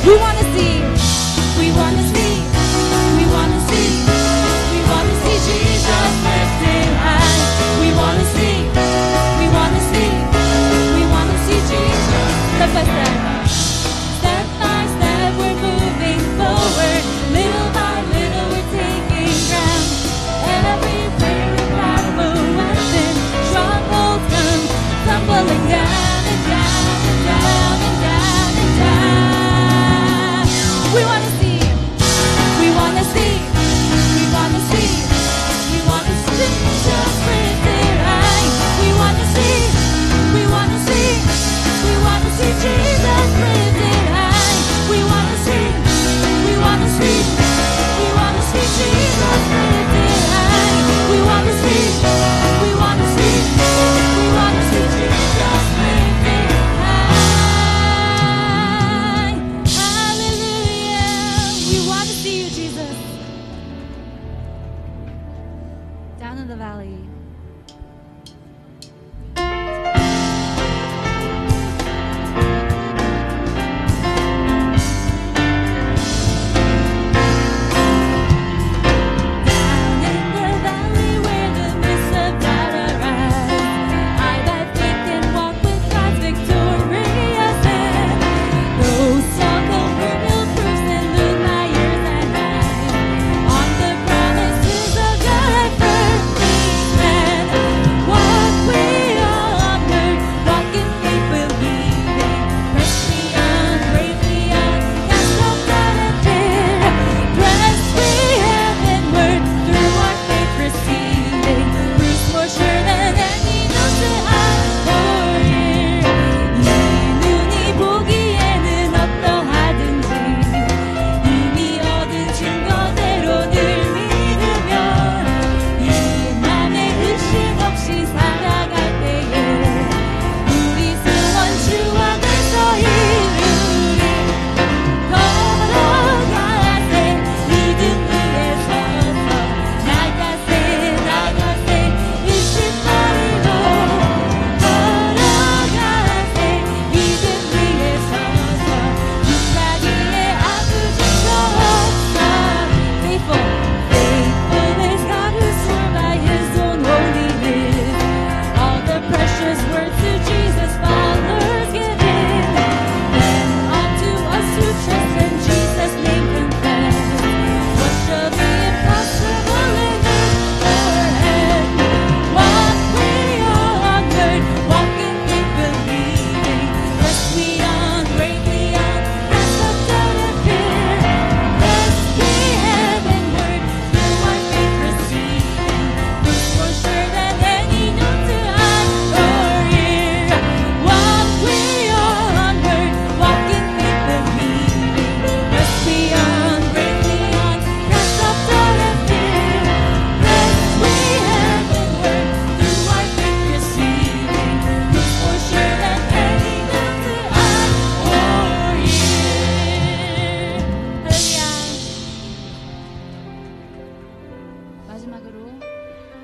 We want to see. We want to see. We want to see. We want to see Jesus lifted high. We want to see. We want to see. We want to see Jesus. Step by step. Step by step we're moving forward. Little by little we're taking ground. Every prayer we grab a weapon. Strongholds come tumbling down and down and down and down and down. We want to see. We want to see. We want to see. We want to see Jesus lifted high. We want to see. We want to see. We want to see Jesus lifted high. We want to see. We want to see. We want to see Jesus lifted high. We want to see. We want to see. We want to see Jesus lifted high. Hallelujah. We want to see you, Jesus. Down in the valley. Down in the valley where the mists of doubt arise, I by faith can walk with God's victorious hand. Though struggle through no proofs and lose my years and mine, on the promises of God I firmly stand. What we all onward, walk in faith believing, press beyond, brave beyond, cast off doubt and fear. Press we heavenward through our faith receiving, proofs more sure than any known to us or ear. 이 눈이 보기에는 어떠하든지 이미 얻은 증거대로 늘 믿으면 이 맘에 의심 없이 살아갈 때에 우리 소원 주와 가서 이루리. 걸어가세 믿음 위에 서서 나가세 나가세 의심 버리고 걸어가세 믿음 위에 서서 눈가기에 아무 증거 없어. Faithful, faithful is God who swore by His own holiness. All the precious words to Jesus followers given. Then unto us who trust in Jesus' name confess. What shall be impossible in earth or heaven? Walk we onward, walk in faith believing. Press we on, break we on, cast off doubt and fear. Press we heavenward through our faith receiving, proofs more sure than any known to us or ear. Walk we onward, walk in faith believing. Press we on, break we on, cast off doubt and fear. Press we heavenward through our faith receiving, proofs more sure than any known to us or ear. 할렐루야. 마지막으로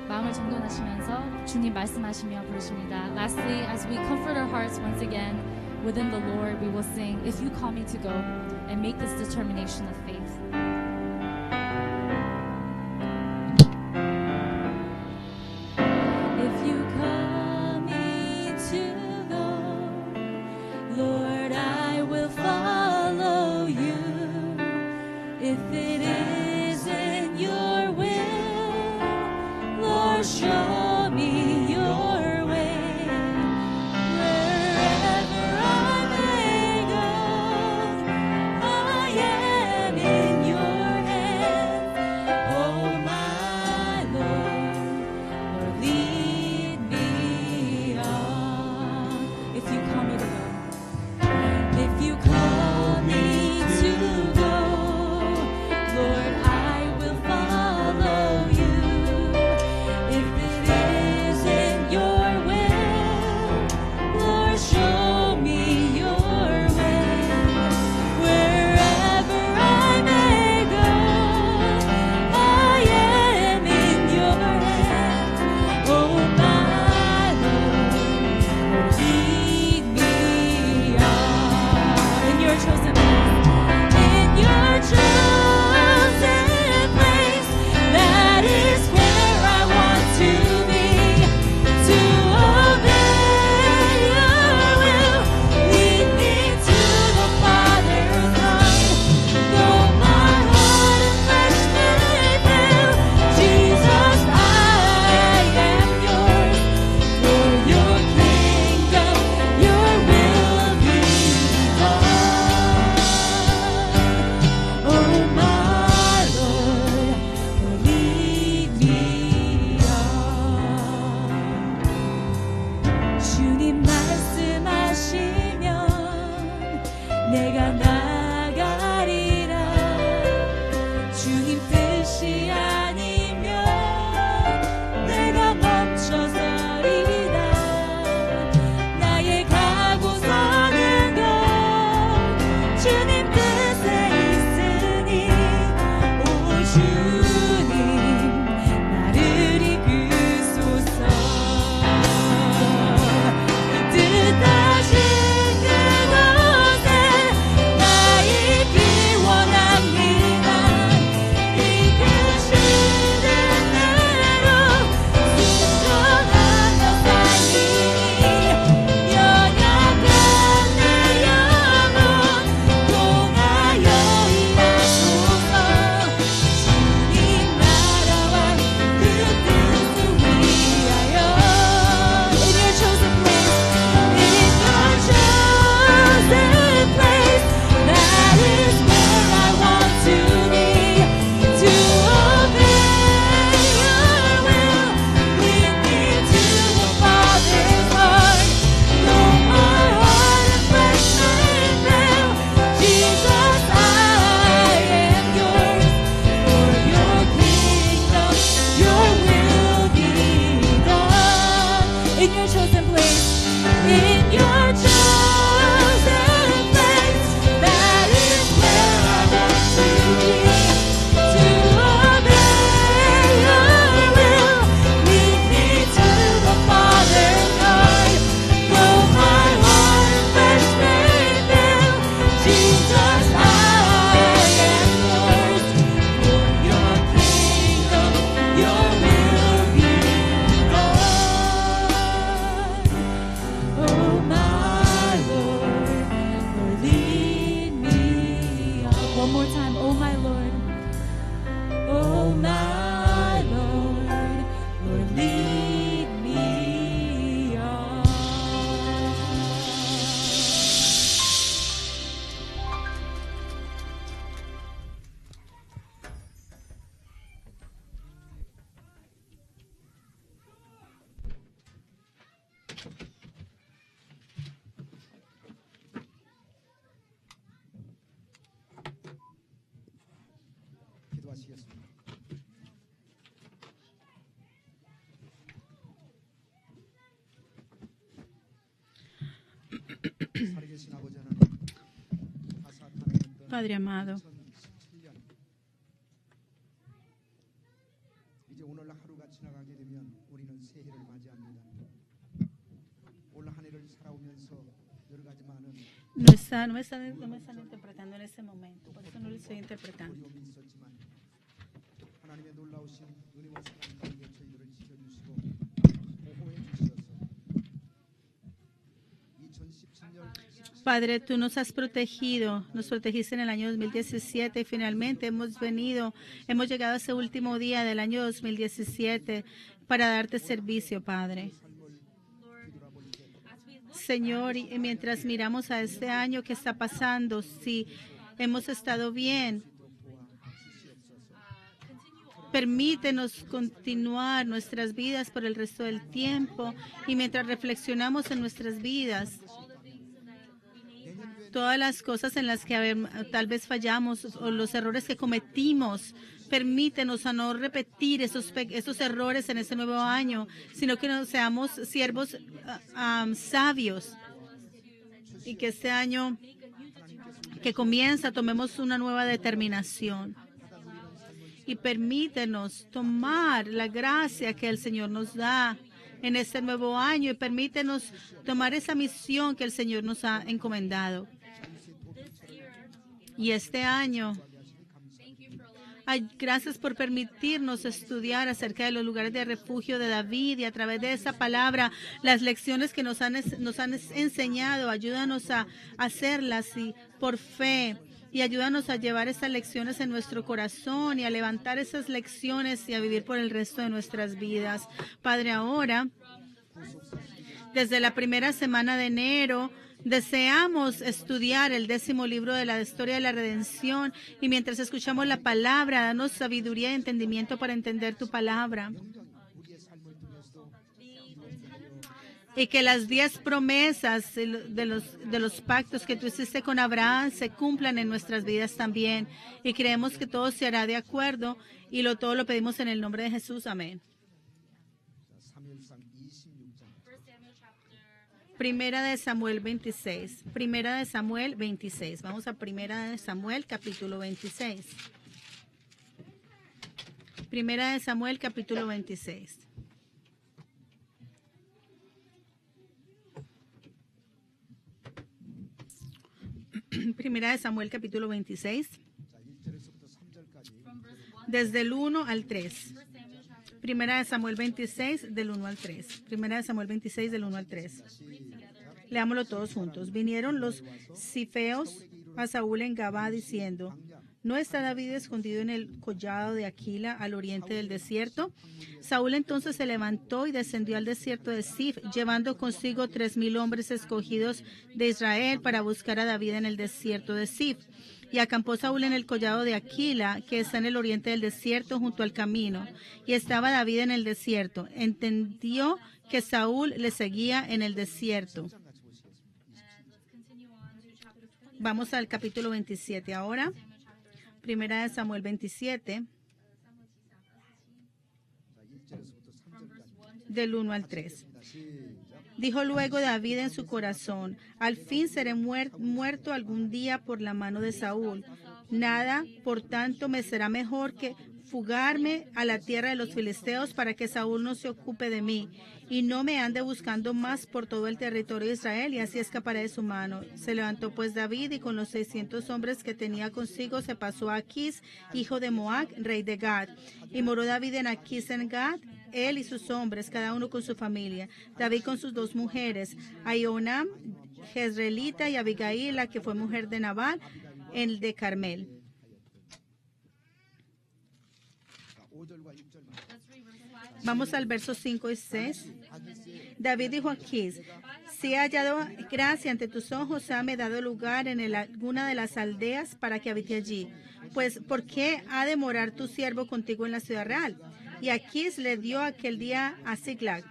마음을 정돈하시면서 주님 말씀하시며 부르십니다. Lastly, as we comfort our hearts once again within the Lord, we will sing, If You Call Me to Go, and make this determination of faith. If you call me to go, Lord, I will follow you. If it isn't your will, Lord, show me your way. Wherever I may go, I am in your hands. Oh, my Lord, lead me on. If you call me to go, if you call me to go, Lord, 내가 나가리라. 주님 뜻이 아니면 내가 멈춰서리다. 나의 가고 서는 것 주님 뜻에 있으니 오 주님 나를 이끄소서. 그 뜻하신 그곳에 나 있기 원합니다. 이끄시는 대로 순종하며 살리니 연약한 내 영혼 통하여 일하소서. 주님 나라와 그 뜻을 위하여 In your chosen place, that is where I want to be. To obey your will, lead me to the Father's heart. Though my heart and flesh may fail, Jesus, I am yours. For your kingdom, your will be done. In your chosen place, in your chosen place, that is where I want to be. To obey your will, lead me to the Father's heart. Though my heart and flesh may fail, Jesus, I am yours. For your kingdom, your will be done. Oh my Lord, Lord, lead me on. One more time, oh my Lord. Oh my Lord, Lord, lead me on. 기도하시겠습니다. 살아계신 아버지 하나님, Padre amado, 2017년 이제 오늘 하루가 지나가게 되면 우리는 새해를 맞이합니다. 올 한 해를 살아오면서 여러 가지 많은 no me están interpretando en ese momento, por eso no lo estoy interpretando. 어려움이 있었지만 하나님의 놀라우신 은혜와 사랑 가운데 저희들을 지켜주시고 보호해 주셔서 2017년 Padre, tú nos has protegido, nos protegiste en el año 2017 y finalmente hemos llegado a ese último día del año 2017 para darte servicio, Padre. Señor, y mientras miramos a este año que está pasando, si hemos estado bien, permítenos continuar nuestras vidas por el resto del tiempo y mientras reflexionamos en nuestras vidas, todas las cosas en las que tal vez fallamos o los errores que cometimos, permítenos a no repetir esos errores en este nuevo año, sino que nos seamos siervos sabios y que este año que comienza tomemos una nueva determinación y permítenos tomar la gracia que el Señor nos da en este nuevo año y permítenos tomar esa misión que el Señor nos ha encomendado. Y este año, gracias por permitirnos estudiar acerca de los lugares de refugio de David y a través de esa palabra, las lecciones que nos han enseñado, ayúdanos a hacerlas y por fe y ayúdanos a llevar esas lecciones en nuestro corazón y a levantar esas lecciones y a vivir por el resto de nuestras vidas. Padre, ahora, desde la primera semana de enero, deseamos estudiar el 10º libro de la historia de la redención y mientras escuchamos la palabra, danos sabiduría y entendimiento para entender tu palabra. y que las 10 promesas de los pactos que tú hiciste con Abraham se cumplan en nuestras vidas también. Y creemos que todo se hará de acuerdo y todo lo pedimos en el nombre de Jesús. Amén. 사무엘상 26장 Primera de Samuel 26. Primera de Samuel 26. Vamos a Primera de Samuel capítulo 26. Primera de Samuel capítulo 26. Primera de Samuel capítulo 26. 자, 1절에서부터 3절까지 Desde el 1 al 3. Primera de Samuel 26 del 1 al 3. Primera de Samuel 26 del 1 al 3. Leámoslo todos juntos. Vinieron los cifeos a Saúl en Gabá diciendo: ¿no está David escondido en el collado de Aquila al oriente del desierto? Saúl entonces se levantó y descendió al desierto de Sif, llevando consigo 3,000 hombres escogidos de Israel para buscar a David en el desierto de Sif. Y acampó Saúl en el collado de Aquila, que está en el oriente del desierto, junto al camino. Y estaba David en el desierto. Entendió que Saúl le seguía en el desierto. Vamos al capítulo 27 ahora. Primera de Samuel 27, del 1 al 3. Dijo luego David en su corazón: al fin seré muerto algún día por la mano de Saúl. Nada, por tanto, me será mejor que fugarme a la tierra de los filisteos para que Saúl no se ocupe de mí y no me ande buscando más por todo el territorio de Israel, y así escaparé de su mano. Se levantó pues David y con los 600 hombres que tenía consigo se pasó a Aquís, hijo de Moab, rey de Gad. Y moró David en Aquís en Gad, él y sus hombres, cada uno con su familia. David con sus 2 mujeres, Ahionam, Jezreelita, y Abigail, la que fue mujer de Nabal, el de Carmel. 자, 5절과 6절만 Vamos al verso 5 y 6. David dijo a Aquís: si he hallado gracia ante tus ojos, hame dado lugar en alguna de las aldeas para que habite allí. Pues, ¿por qué ha de morar tu siervo contigo en la ciudad real? Y Aquís le dio aquel día a Siglag,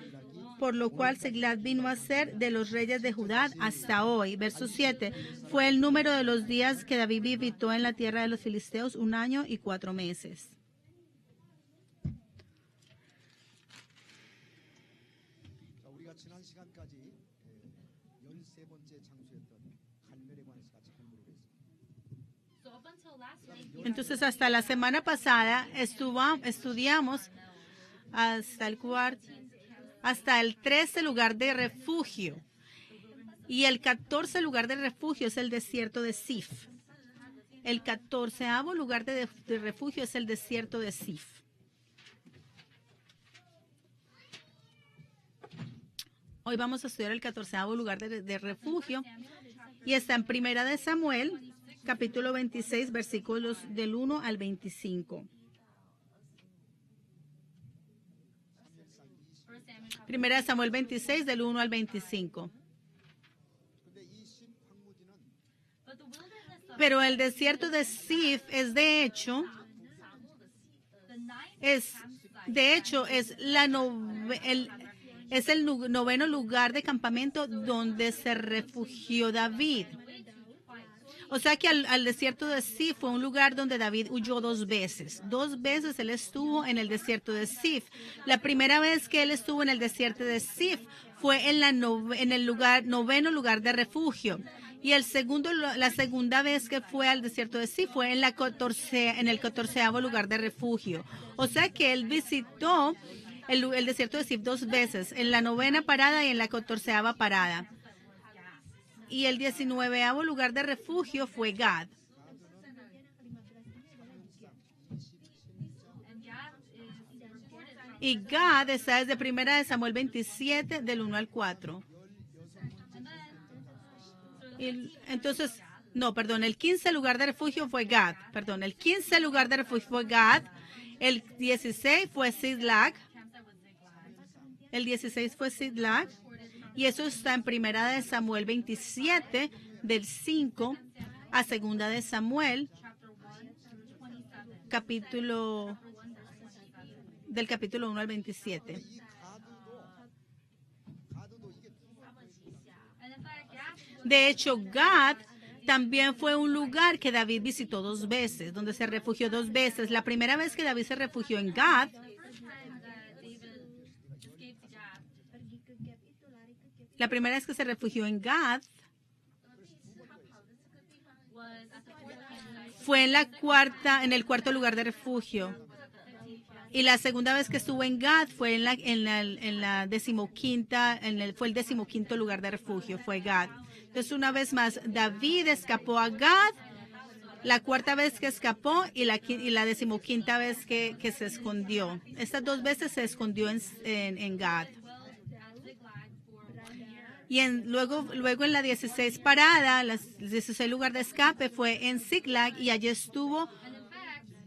por lo cual Siglag vino a ser de los reyes de Judá hasta hoy. Verso 7. Fue el número de los días que David habitó en la tierra de los filisteos, 1 año y 4 meses. 자, 우리가 지난 시간까지 13번째 장소였던 갈멜에 관해서 같이 공부를 했습니다. Entonces, hasta la semana pasada estudiamos hasta el 13 lugar de refugio. Y el 14 lugar de refugio es el desierto de Sif. El 14º lugar de refugio es el desierto de Sif. Hoy vamos a estudiar el 14º lugar de refugio. Y está en Primera de Samuel, capítulo 26, versículos del 1 al 25. Primera de Samuel 26, del 1 al 25. 근데 이 신황무지는 Pero el desierto de Sif es de hecho es el noveno lugar de campamento donde se refugió David. O sea que al desierto de Sif fue un lugar donde David huyó 2 veces. 2 veces él estuvo en el desierto de Sif. La primera vez que él estuvo en el desierto de Sif fue en el noveno lugar de refugio. Y la segunda vez que fue al desierto de Sif fue en el 14º lugar de refugio. O sea que él visitó el desierto de Sif 2 veces, en la 9ª parada y en la 14ª parada. Y el 19º lugar de refugio fue Gad. Y Gad está desde Primera de Samuel 27, del 1 al 4. Entonces, el 15 lugar de refugio fue Gad. El 15 lugar de refugio fue Gad. El 16 fue Ziklag. Y eso está en Primera de Samuel 27, del 5 a Segunda de Samuel, del capítulo 1 al 27. 이 가드도 이게 De hecho, Gad también fue un lugar que David visitó 2 veces, donde se refugió 2 veces. La primera vez que David se refugió en Gad, la primera vez que se refugió en Gad fue en el cuarto lugar de refugio. Y la segunda vez que estuvo en Gad fue en la decimoquinta, fue el 15º lugar de refugio, fue Gad. Entonces, una vez más, David escapó a Gad, la 4ª vez que escapó y la 15ª vez que se escondió. Estas 2 veces se escondió en Gad. Y luego en la 16 parada, el 16 lugar de escape fue en Ziklag, y allí estuvo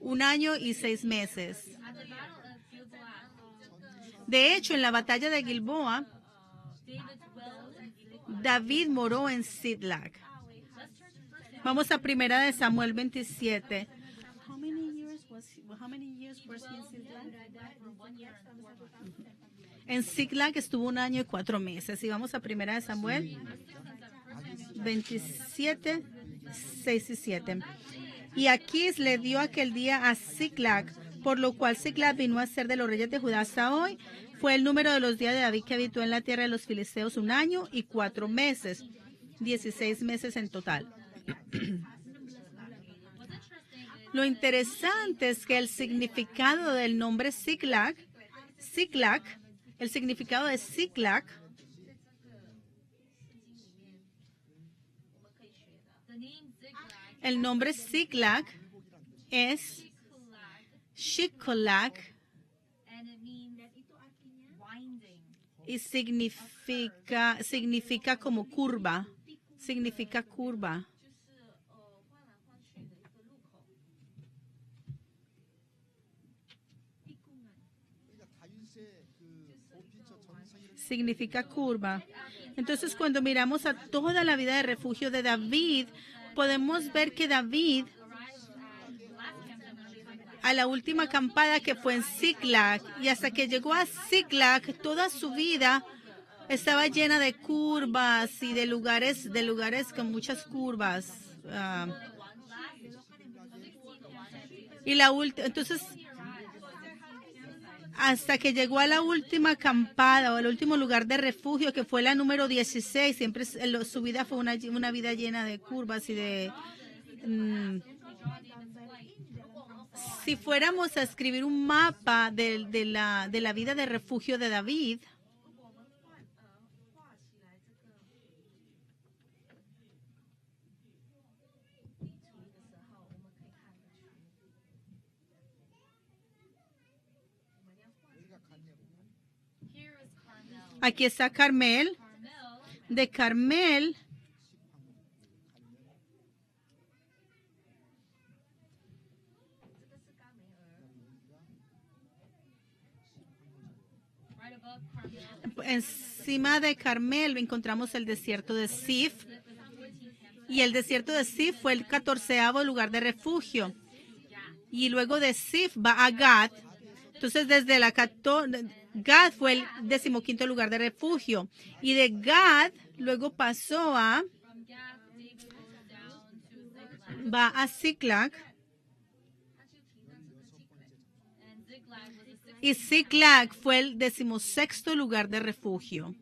1 año y 6 meses. De hecho, en la batalla de Gilboa, David moró en Ziklag. Vamos a 1 Samuel 27. How many years was he in Ziklag? En Ziklag estuvo 1 año y 4 meses. Y vamos a 1 Samuel 27, 6 y 7. Y Aquis le dio aquel día a Ziklag, por lo cual Ziklag vino a ser de los reyes de Judá hasta hoy. Fue el número de los días de David que habitó en la tierra de los filisteos 1 año y 4 meses. 16 meses en total. Lo interesante es que el significado del nombre Ziklag, el significado de Ziklag el nombre Ziklag es Shiklag y significa como curva, significa curva. Significa curva. Entonces, cuando miramos a toda la vida de refugio de David, podemos ver que David, a la última acampada que fue en Ziklag, y hasta que llegó a Ziklag, toda su vida estaba llena de curvas y de lugares con muchas curvas. Entonces, hasta que llegó a la última acampada o al último lugar de refugio, que fue la número 16, siempre su vida fue una vida llena de curvas y de... si fuéramos a escribir un mapa de la vida de refugio de David, aquí está Carmel. De Carmel encima de Carmel encontramos el desierto de Zif. Y el desierto de Zif fue el 14º lugar de refugio. Y luego de Zif va a Gad. Entonces, desde Gad fue el 15º lugar de refugio. Y de Gad, luego pasó va a Ziklag. Y Ziklag fue el 16º lugar de refugio.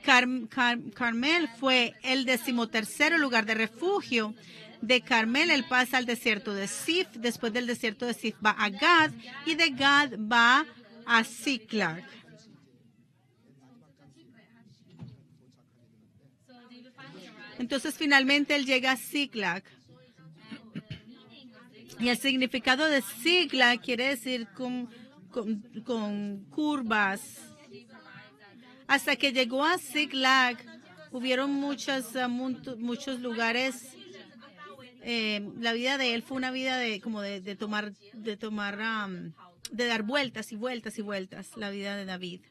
Carmel fue el 13º lugar de refugio. De Carmel él pasa al desierto de Zif. Después del desierto de Zif va a Gad. Y de Gad va a Ziklag. Entonces finalmente él llega a Ziklag. Y el significado de Ziklag quiere decir con curvas. Hasta que llegó a Ziklag, hubieron muchos lugares. La vida de él fue una vida de dar vueltas y vueltas y vueltas, la vida de David.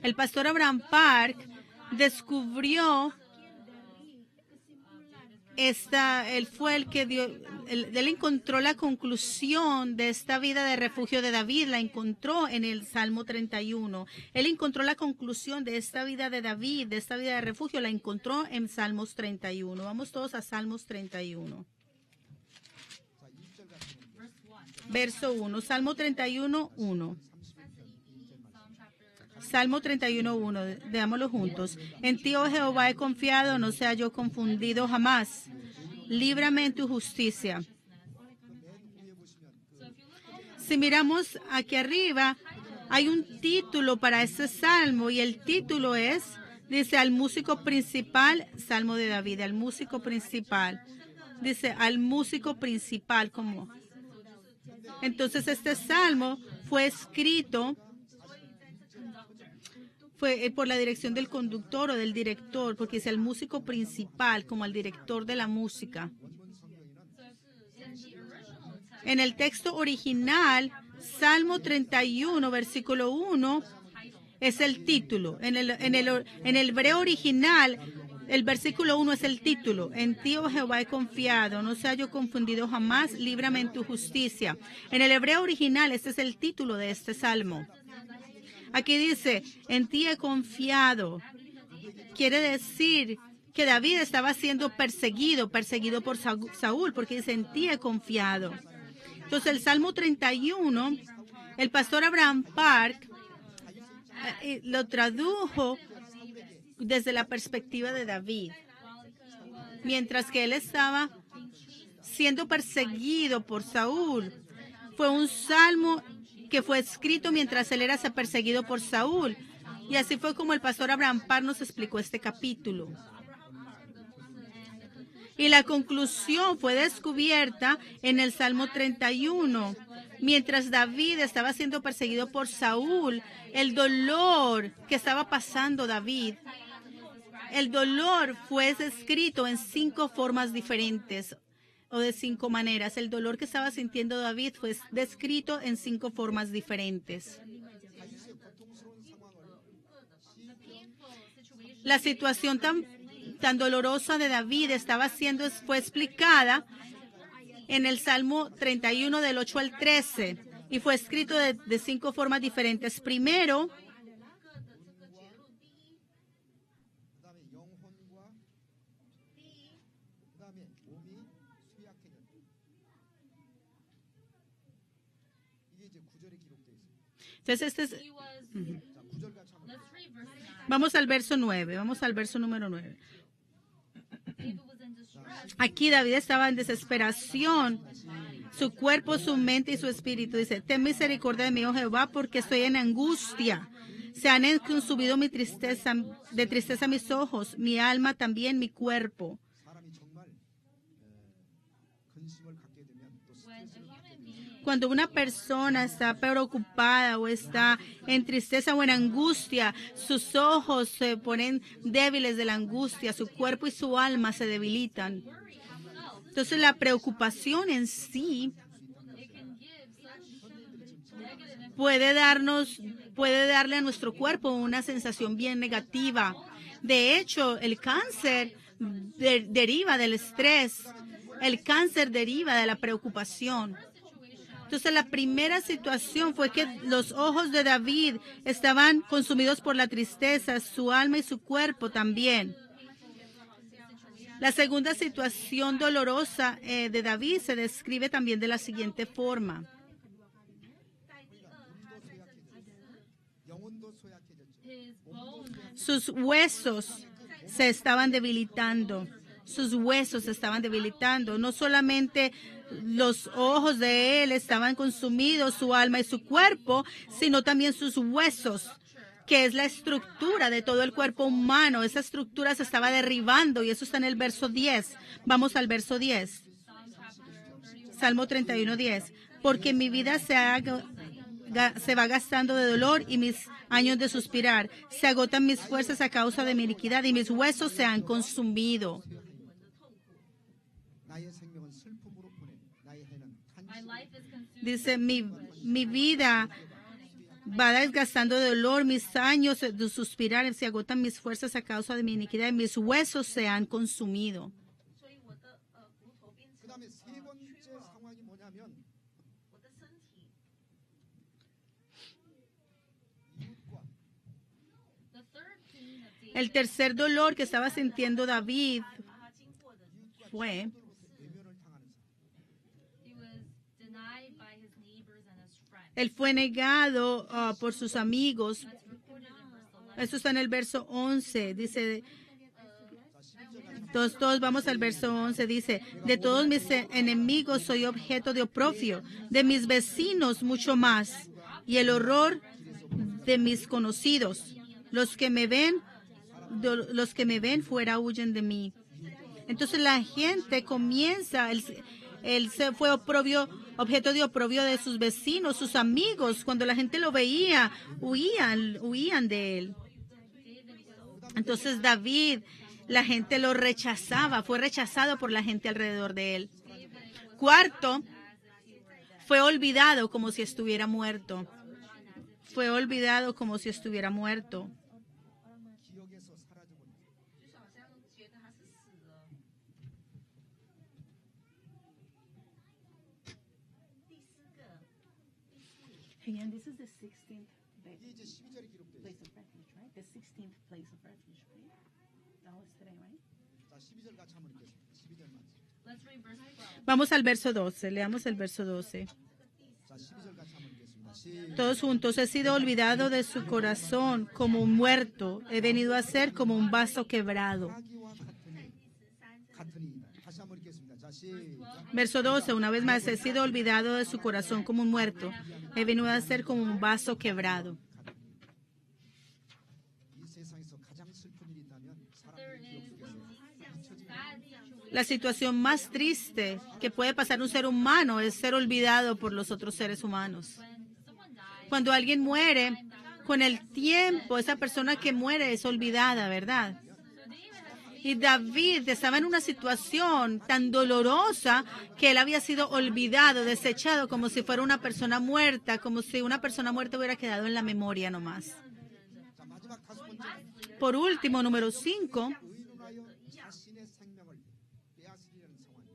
El pastor Abraham Park descubrió él fue el que dio, él encontró la conclusión de esta vida de refugio de David, la encontró en el Salmo 31. Él encontró la conclusión de esta vida de David, de esta vida de refugio, la encontró en Salmos 31. Vamos todos a Salmos 31. Verso 1, Salmo 31, 1. Salmo 31:1, veámoslo juntos. En ti, oh Jehová, he confiado, no sea yo confundido jamás. Líbrame en tu justicia. Si miramos aquí arriba, hay un título para este salmo y el título es, dice, al músico principal, Salmo de David, al músico principal. Dice, al músico principal, como. Entonces este salmo fue escrito por la dirección del conductor o del director, porque es el músico principal, como el director de la música. En el texto original, Salmo 31, versículo 1, es el título. En el hebreo original, el versículo 1 es el título. En ti, oh Jehová, he confiado, no sea yo confundido jamás, líbrame en tu justicia. En el hebreo original, este es el título de este salmo. Aquí dice, en ti he confiado. Quiere decir que David estaba siendo perseguido por Saúl, porque dice, en ti he confiado. Entonces el Salmo 31, el pastor Abraham Park lo tradujo desde la perspectiva de David. Mientras que él estaba siendo perseguido por Saúl, fue un salmo que fue escrito mientras él era perseguido por Saúl. Y así fue como el pastor Abraham Park nos explicó este capítulo. Y la conclusión fue descubierta en el Salmo 31. Mientras David estaba siendo perseguido por Saúl, el dolor que estaba pasando David, el dolor fue descrito en 5 formas diferentes o de 5 maneras. El dolor que estaba sintiendo David fue descrito en 5 formas diferentes. La situación tan dolorosa de David fue explicada en el Salmo 31 del 8 al 13 y fue escrito de 5 formas diferentes. Primero, entonces vamos al verso 9, vamos al verso número 9. Aquí David estaba en desesperación, su cuerpo, su mente y su espíritu. Dice, ten misericordia de mí, oh Jehová, porque estoy en angustia. Se han consumido de tristeza mis ojos, mi alma también, mi cuerpo. Cuando una persona está preocupada o está en tristeza o en angustia, sus ojos se ponen débiles de la angustia, su cuerpo y su alma se debilitan. Entonces la preocupación en sí puede darle a nuestro cuerpo una sensación bien negativa. De hecho, el cáncer deriva del estrés, el cáncer deriva de la preocupación. Entonces la primera situación fue que los ojos de David estaban consumidos por la tristeza, su alma y su cuerpo también. La segunda situación dolorosa de David se describe también de la siguiente forma. Sus huesos se estaban debilitando. Sus huesos se estaban debilitando. No solamente los ojos de él estaban consumidos, su alma y su cuerpo, sino también sus huesos, que es la estructura de todo el cuerpo humano. Esa estructura se estaba derribando y eso está en el verso 10. Vamos al verso 10. Salmo 31, 10. Porque mi vida se va gastando de dolor y mis años de suspirar. Se agotan mis fuerzas a causa de mi iniquidad y mis huesos se han consumido. Dice, mi vida va desgastando de dolor, mis años de suspirar, se agotan mis fuerzas a causa de mi iniquidad y mis huesos se han consumido. El tercer dolor que estaba sintiendo David fue él fue negado por sus amigos. Esto está en el verso 11. Dice, todos vamos al verso 11. Dice, de todos mis enemigos soy objeto de oprobio, de mis vecinos mucho más, y el horror de mis conocidos. Los que me ven fuera huyen de mí. Entonces la gente comienza, él se fue objeto de oprobio de sus vecinos, sus amigos. Cuando la gente lo veía, huían de él. Entonces David, la gente lo rechazaba, fue rechazado por la gente alrededor de él. Cuarto, fue olvidado como si estuviera muerto. Fue olvidado como si estuviera muerto. And this is the 16th 이제 12절에 기록되어 place 있습니다. of refuge, right? The 16th place of refuge, right? That was today, right? 자, 12절 같이 한번 읽겠습니다. 12절만. Vamos al verso 12. Leamos el verso 12. 자, 12절 같이 한번 읽겠습니다. 시작. Todos juntos. He sido olvidado de su corazón como un muerto. He venido a ser como un vaso quebrado. 사기와 같으니 다시 한번 읽겠습니다. 자, 시작. Verso 12. Una vez más, he sido olvidado de su corazón como un muerto. He venido a ser como un vaso quebrado. 이 세상에서 가장 슬픈 일이 있다면 사람의 기억 속에서 잊혀지는 La situación más triste que puede pasar un ser humano es ser olvidado por los otros seres humanos. Cuando alguien muere, con el tiempo, esa persona que muere es olvidada, ¿verdad? Y David estaba en una situación tan dolorosa que él había sido olvidado, desechado, como si fuera una persona muerta, como si una persona muerta hubiera quedado en la memoria nomás. 자, 마지막 5번째. Por último, número 5, 의논하여 자신의 생명을 빼앗으려는 상황.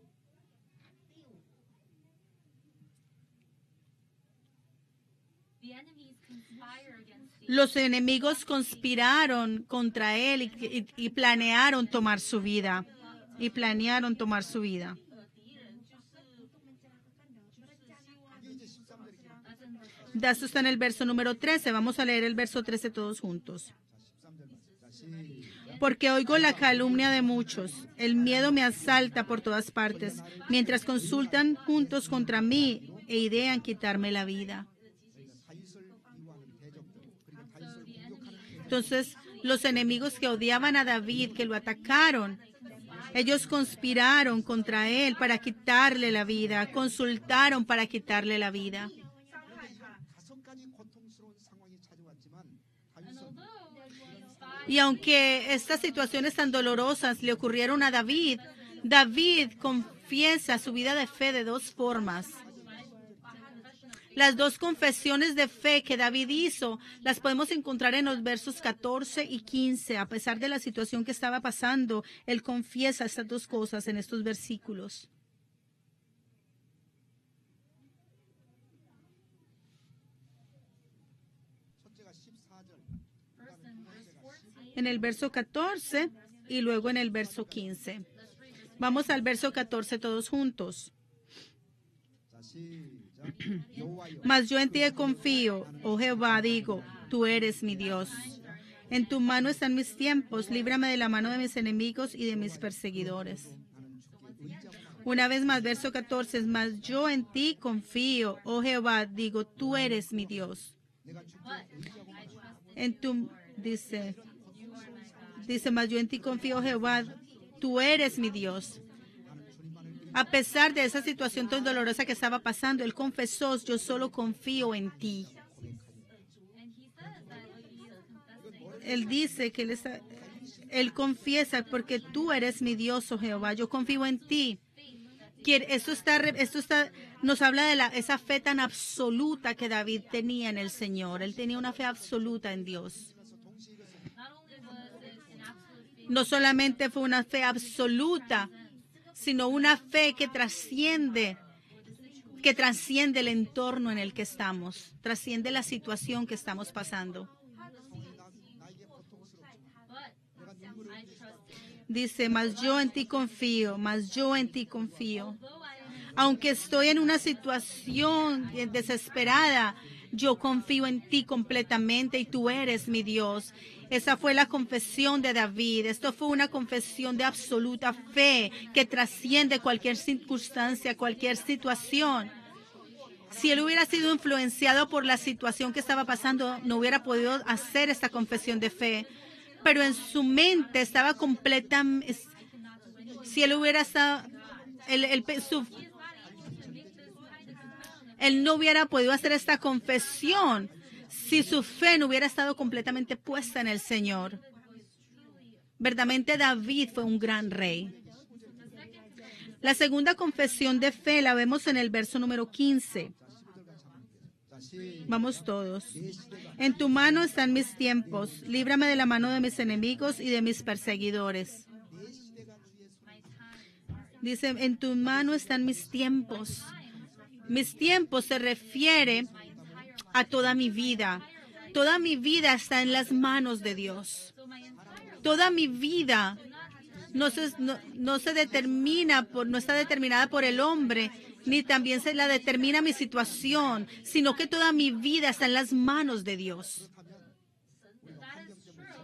los enemigos conspiraron contra él y planearon tomar su vida. Y planearon tomar su vida. Esto está en el verso número 13. Vamos a leer el verso 13 todos juntos. Porque oigo la calumnia de muchos. El miedo me asalta por todas partes, mientras consultan juntos contra mí e idean quitarme la vida. Entonces, los enemigos que odiaban a David, que lo atacaron, ellos conspiraron contra él para quitarle la vida, consultaron para quitarle la vida. Y aunque estas situaciones tan dolorosas le ocurrieron a David, David confiesa su vida de fe de dos formas. Las dos confesiones de fe que David hizo las podemos encontrar en los versos 14 y 15. A pesar de la situación que estaba pasando, él confiesa estas dos cosas en estos versículos. En el verso 14 y luego en el verso 15. Vamos al verso 14 todos juntos. Mas yo en ti confío, oh Jehová, digo, tú eres mi Dios. En tu mano están mis tiempos, líbrame de la mano de mis enemigos y de mis perseguidores. Una vez más, verso 14, mas yo en ti confío, oh Jehová, digo, tú eres mi Dios. Dice, mas yo en ti confío, Jehová, tú eres mi Dios. A pesar de esa situación tan dolorosa que estaba pasando, él confesó, yo solo confío en ti. Él dice que él confiesa, porque tú eres mi Dios, oh Jehová, yo confío en ti. Esto nos habla de esa fe tan absoluta que David tenía en el Señor. Él tenía una fe absoluta en Dios. No solamente fue una fe absoluta, sino una fe que trasciende el entorno en el que estamos, trasciende la situación que estamos pasando. Dice, mas yo en ti confío, mas yo en ti confío. Aunque estoy en una situación desesperada, yo confío en ti completamente y tú eres mi Dios. Esa fue la confesión de David. Esto fue una confesión de absoluta fe que trasciende cualquier circunstancia, cualquier situación. Si él hubiera sido influenciado por la situación que estaba pasando, no hubiera podido hacer esta confesión de fe. Pero en su mente estaba completa. Si él hubiera estado, él no hubiera podido hacer esta confesión si su fe no hubiera estado completamente puesta en el Señor. Verdaderamente David fue un gran rey. La segunda confesión de fe la vemos en el verso número 15. Vamos todos. En tu mano están mis tiempos. Líbrame de la mano de mis enemigos y de mis perseguidores. Dice, en tu mano están mis tiempos. Mis tiempos se refiere a toda mi vida. Toda mi vida está en las manos de Dios. Toda mi vida no está determinada por el hombre, ni también se la determina mi situación, sino que toda mi vida está en las manos de Dios.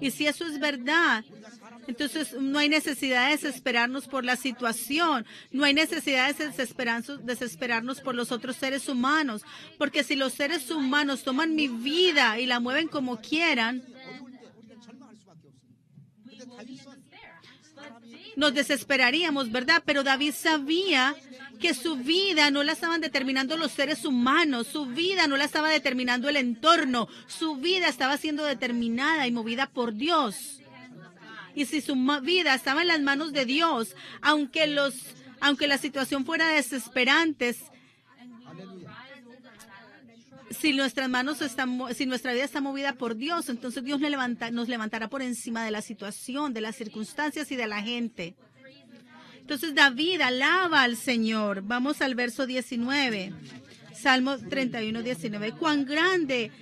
Y si eso es verdad, entonces no hay necesidad de desesperarnos por la situación, no hay necesidad de desesperarnos por los otros seres humanos, porque si los seres humanos toman mi vida y la mueven como quieran, nos desesperaríamos, ¿verdad? Pero David sabía que su vida no la estaban determinando los seres humanos, su vida no la estaba determinando el entorno, su vida estaba siendo determinada y movida por Dios. Y si su vida estaba en las manos de Dios, aunque la situación fuera desesperante, si nuestra vida está movida por Dios, entonces Dios nos levantará por encima de la situación, de las circunstancias y de la gente. Entonces David alaba al Señor. Vamos al verso 19. Salmo 31, 19. Cuán grande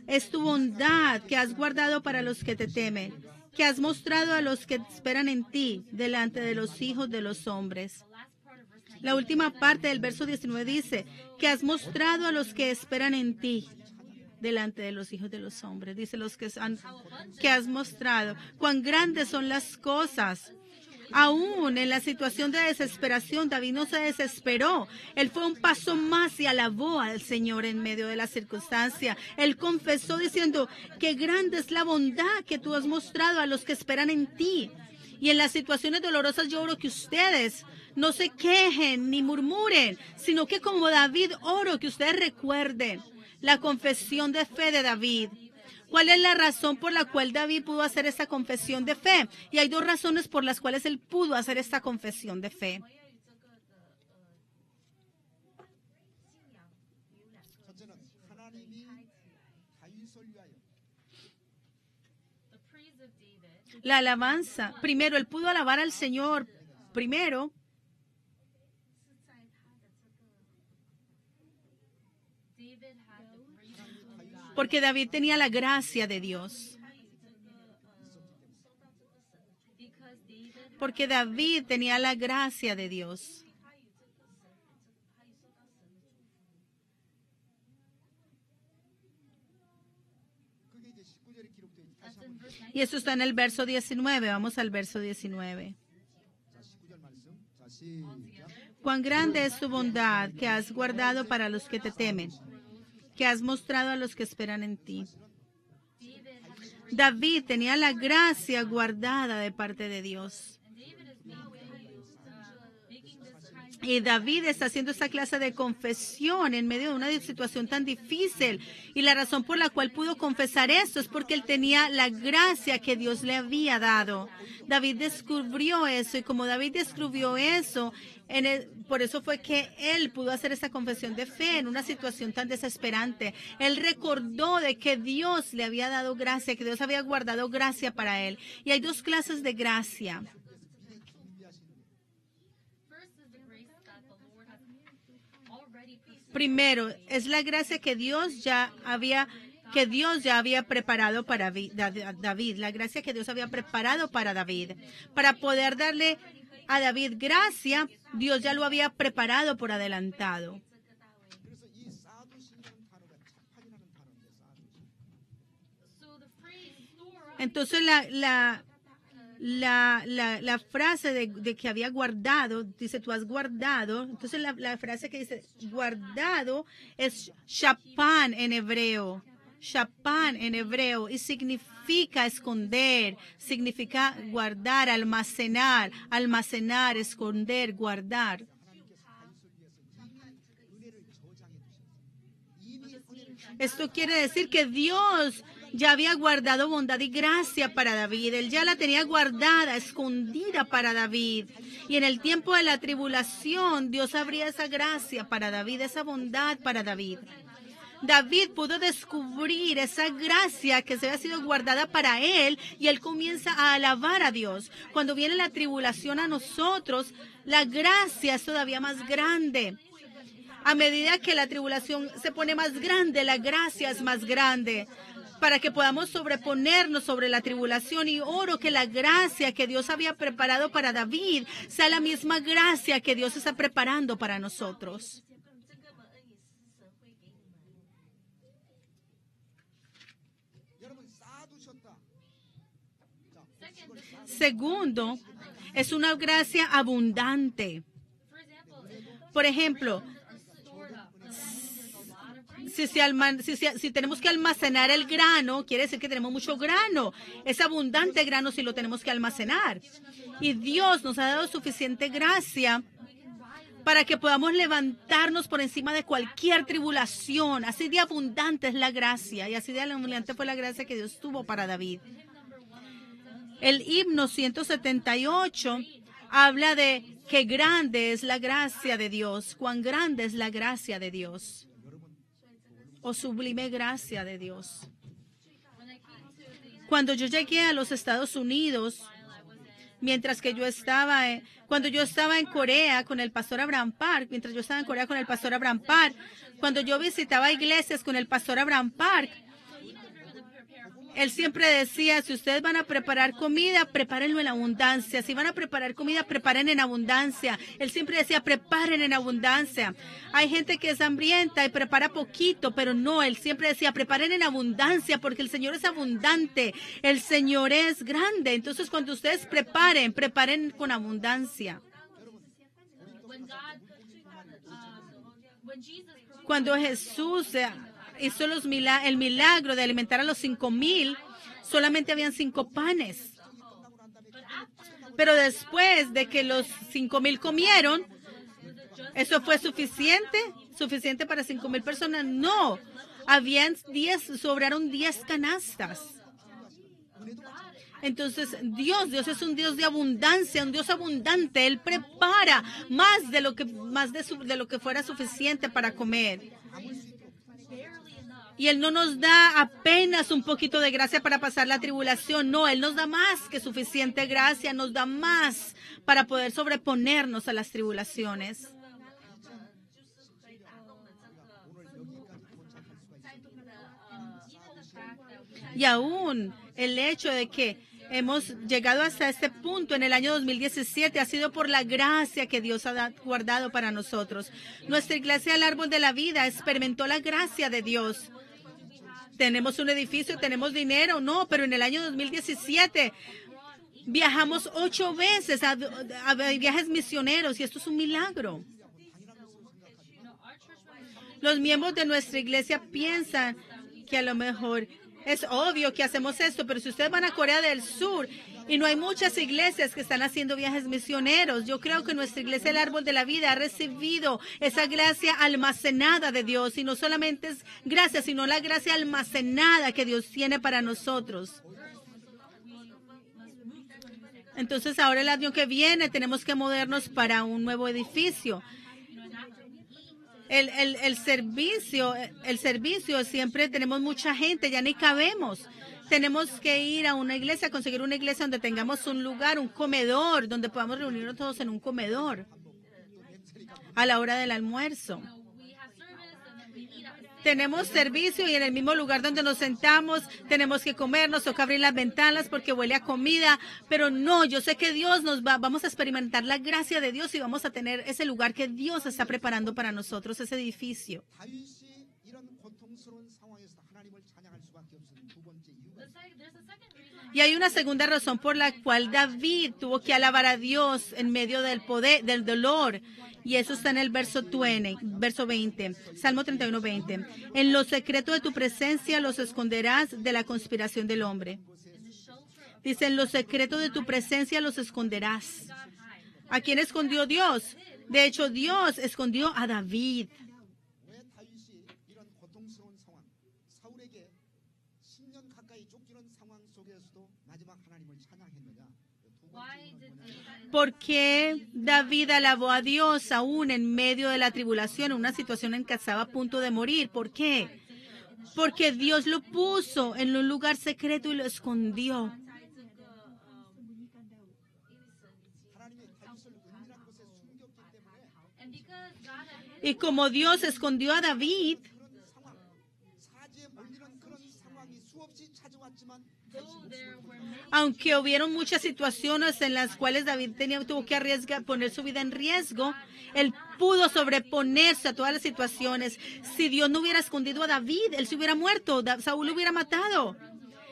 es tu bondad que has guardado para los que te temen, que has mostrado a los que esperan en ti delante de los hijos de los hombres. La última parte del verso 19 dice, que has mostrado a los que esperan en ti delante de los hijos de los hombres. Dice que has mostrado. Cuán grandes son las cosas. Aún en la situación de desesperación, David no se desesperó. Él fue un paso más y alabó al Señor en medio de la circunstancia. Él confesó diciendo, qué grande es la bondad que tú has mostrado a los que esperan en ti. Y en las situaciones dolorosas yo oro que ustedes no se quejen ni murmuren, sino que como David oro que ustedes recuerden la confesión de fe de David. ¿Cuál es la razón por la cual David pudo hacer esta confesión de fe? Y hay dos razones por las cuales él pudo hacer esta confesión de fe. La alabanza. Primero, él pudo alabar al Señor. Primero, porque David tenía la gracia de Dios. Porque David tenía la gracia de Dios. Y eso está en el verso 19. Vamos al verso 19. Cuán grande es tu bondad que has guardado para los que te temen, que has mostrado a los que esperan en ti. David tenía la gracia guardada de parte de Dios. Y David está haciendo esta clase de confesión en medio de una situación tan difícil. Y la razón por la cual pudo confesar esto es porque él tenía la gracia que Dios le había dado. David descubrió eso y como David descubrió eso, por eso fue que él pudo hacer esta confesión de fe en una situación tan desesperante. Él recordó de que Dios le había dado gracia, que Dios había guardado gracia para él. Y hay dos clases de gracia. Primero, es la gracia que Dios ya había que Dios ya había preparado para David, la gracia que Dios había preparado para David. Para poder darle a David gracia, Dios ya lo había preparado por adelantado. 그래서 이 쌓아두신이라는 단어가 차판이라는 단어인데, Entonces la frase de que había guardado, dice tú has guardado. Entonces la frase que dice guardado es shapán en hebreo. Shapán en hebreo y significa esconder, significa guardar, almacenar, esconder, guardar. Esto quiere decir que Dios ya había guardado bondad y gracia para David. Él ya la tenía guardada, escondida para David. Y en el tiempo de la tribulación, Dios abría esa gracia para David, esa bondad para David. David pudo descubrir esa gracia que se había sido guardada para él y él comienza a alabar a Dios. Cuando viene la tribulación a nosotros, la gracia es todavía más grande. A medida que la tribulación se pone más grande, la gracia es más grande para que podamos sobreponernos sobre la tribulación. Y oro que la gracia que Dios había preparado para David sea la misma gracia que Dios está preparando para nosotros. Segundo, es una gracia abundante. Por ejemplo, si tenemos que almacenar el grano, quiere decir que tenemos mucho grano. Es abundante grano si lo tenemos que almacenar. Y Dios nos ha dado suficiente gracia para que podamos levantarnos por encima de cualquier tribulación. Así de abundante es la gracia y así de abundante fue la gracia que Dios tuvo para David. El himno 178 habla de qué grande es la gracia de Dios, cuán grande es la gracia de Dios, o sublime gracia de Dios. Cuando yo llegué a los Estados Unidos, cuando yo estaba en Corea con el pastor Abraham Park, cuando yo visitaba iglesias con el pastor Abraham Park, él siempre decía, si ustedes van a preparar comida, prepárenlo en abundancia. Si van a preparar comida, preparen en abundancia. Él siempre decía, preparen en abundancia. Hay gente que es hambrienta y prepara poquito, pero no, él siempre decía, preparen en abundancia, porque el Señor es abundante, el Señor es grande. Entonces, cuando ustedes preparen con abundancia. Cuando Jesús hizo el milagro de alimentar a los 5,000, solamente habían 5 panes. Pero después de que los 5,000 comieron, ¿eso fue suficiente para 5,000 personas? No, sobraron 10 canastas. Entonces, Dios es un Dios de abundancia, un Dios abundante. Él prepara más de lo que fuera suficiente para comer. Y Él no nos da apenas un poquito de gracia para pasar la tribulación. No, Él nos da más que suficiente gracia, nos da más para poder sobreponernos a las tribulaciones. Y aún el hecho de que hemos llegado hasta este punto en el año 2017 ha sido por la gracia que Dios ha guardado para nosotros. Nuestra iglesia, el Árbol de la Vida, experimentó la gracia de Dios. Tenemos un edificio, tenemos dinero, no, pero en el año 2017 viajamos 8 veces a viajes misioneros y esto es un milagro. Los miembros de nuestra iglesia piensan que a lo mejor es obvio que hacemos esto, pero si ustedes van a Corea del Sur y no hay muchas iglesias que están haciendo viajes misioneros, yo creo que nuestra iglesia, el Árbol de la Vida, ha recibido esa gracia almacenada de Dios. Y no solamente es gracia, sino la gracia almacenada que Dios tiene para nosotros. Entonces ahora el año que viene tenemos que movernos para un nuevo edificio. El servicio siempre tenemos mucha gente, ya ni cabemos. Tenemos que ir a una iglesia, conseguir una iglesia donde tengamos un lugar, un comedor, donde podamos reunirnos todos en un comedor a la hora del almuerzo. tenemos servicio y en el mismo lugar donde nos sentamos tenemos que comer, nos toca abrir las ventanas porque huele a comida, pero no, yo sé que Dios vamos a experimentar la gracia de Dios y vamos a tener ese lugar que Dios está preparando para nosotros, ese edificio. 다윗이 이런 고통스러운 상황에서 하나님을 찬양할 수밖에 없는 두 번째 이유가 있습니다. Y hay una segunda razón por la cual David tuvo que alabar a Dios en medio del poder, del dolor. Y eso está en el verso 20, Salmo 31, 20. En lo secreto de tu presencia los esconderás de la conspiración del hombre. Dice, en lo secreto de tu presencia los esconderás. ¿A quién escondió Dios? De hecho, Dios escondió a David. 왜 다윗이 이런 고통스러운 상황, 사울에게 10년 가까이 쫓기는 상황 속에서도 마지막 하나님을 찬양했느냐? 두 번째 이유는 뭐냐면 ¿Por qué David alabó a Dios aún en medio de la tribulación, en una situación en que estaba a punto de morir? ¿Por qué? Porque Dios lo puso en un lugar secreto y lo escondió. 하나님이 다윗을 은밀한 곳에 숨겼기 때문에 Y como Dios escondió a David, 그런 상황, 사지에 몰리는 그런 상황이 수없이 찾아왔지만 aunque hubieron muchas situaciones en las cuales David tuvo que poner su vida en riesgo, él pudo sobreponerse a todas las situaciones. Si Dios no hubiera escondido a David, él se hubiera muerto, Saúl lo hubiera matado.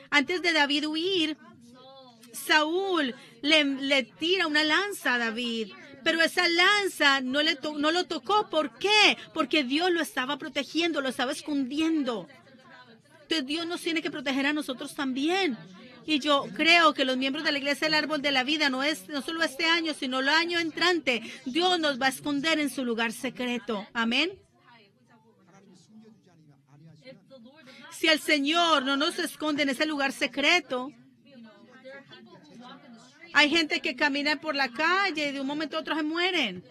Antes de David huir, Saúl le tira una lanza a David, pero esa lanza no lo tocó. ¿Por qué? Porque Dios lo estaba protegiendo, lo estaba escondiendo. Entonces Dios nos tiene que proteger a nosotros también. Y yo creo que los miembros de la Iglesia del Árbol de la Vida, no solo este año, sino el año entrante, Dios nos va a esconder en su lugar secreto. Amén. 하나님이 숨겨주지 아니하시면 Si el Señor no nos esconde en ese lugar secreto, hay gente que camina por la calle y de un momento a otro se mueren.